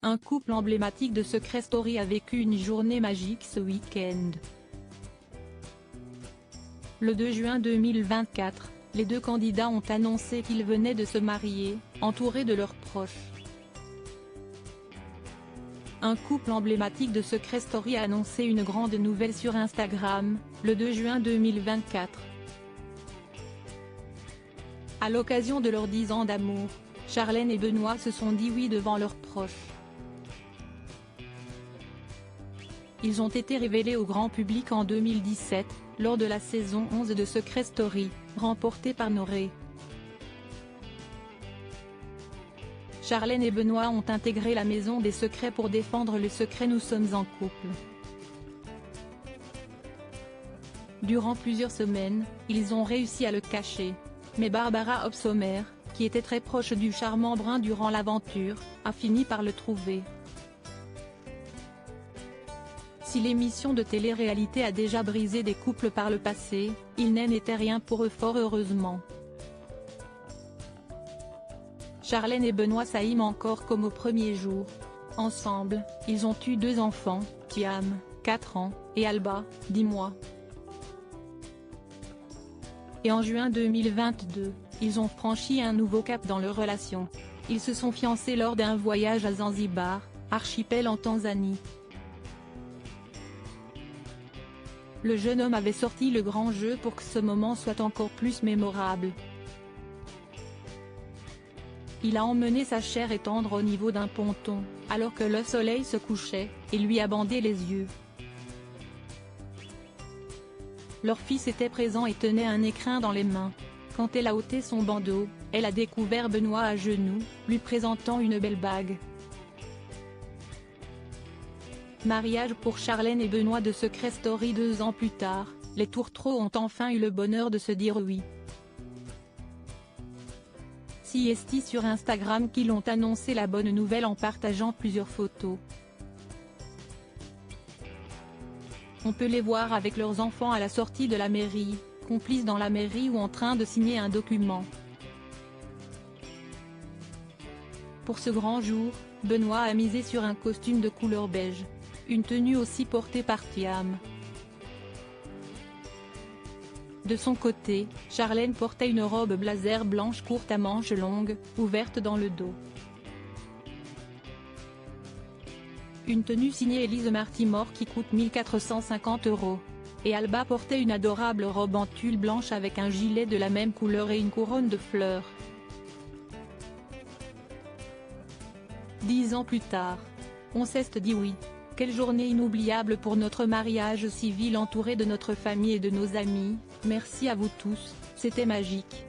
Un couple emblématique de Secret Story a vécu une journée magique ce week-end. Le 2 juin 2024, les deux candidats ont annoncé qu'ils venaient de se marier, entourés de leurs proches. Un couple emblématique de Secret Story a annoncé une grande nouvelle sur Instagram, le 2 juin 2024. À l'occasion de leurs 10 ans d'amour, Charlène et Benoît se sont dit oui devant leurs proches. Ils ont été révélés au grand public en 2017, lors de la saison 11 de Secret Story, remportée par Noré. Charlène et Benoît ont intégré la maison des secrets pour défendre le secret Nous sommes en couple. Durant plusieurs semaines, ils ont réussi à le cacher. Mais Barbara Opsommer, qui était très proche du charmant brun durant l'aventure, a fini par le trouver. Si l'émission de télé-réalité a déjà brisé des couples par le passé, il n'en était rien pour eux fort heureusement. Charlène et Benoît s'aiment encore comme au premier jour. Ensemble, ils ont eu 2 enfants, Thiam, 4 ans, et Alba, 10 mois. Et en juin 2022, ils ont franchi un nouveau cap dans leur relation. Ils se sont fiancés lors d'un voyage à Zanzibar, archipel en Tanzanie. Le jeune homme avait sorti le grand jeu pour que ce moment soit encore plus mémorable. Il a emmené sa chair et tendre au niveau d'un ponton, alors que le soleil se couchait, et lui a bandé les yeux. Leur fils était présent et tenait un écrin dans les mains. Quand elle a ôté son bandeau, elle a découvert Benoît à genoux, lui présentant une belle bague. Mariage pour Charlène et Benoît de Secret Story 2 ans plus tard, les tourtereaux ont enfin eu le bonheur de se dire oui. Si esti sur Instagram qu'ils ont annoncé la bonne nouvelle en partageant plusieurs photos. On peut les voir avec leurs enfants à la sortie de la mairie, complices dans la mairie ou en train de signer un document. Pour ce grand jour, Benoît a misé sur un costume de couleur beige. Une tenue aussi portée par Thiam. De son côté, Charlène portait une robe blazer blanche courte à manches longues, ouverte dans le dos. Une tenue signée Elise Martimore qui coûte 1450 €. Et Alba portait une adorable robe en tulle blanche avec un gilet de la même couleur et une couronne de fleurs. 10 ans plus tard, on s'est dit oui. Quelle journée inoubliable pour notre mariage civil entouré de notre famille et de nos amis, merci à vous tous, c'était magique.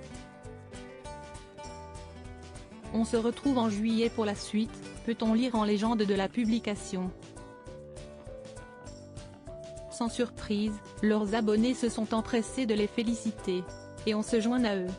On se retrouve en juillet pour la suite, peut-on lire en légende de la publication. Sans surprise, leurs abonnés se sont empressés de les féliciter. Et on se joint à eux.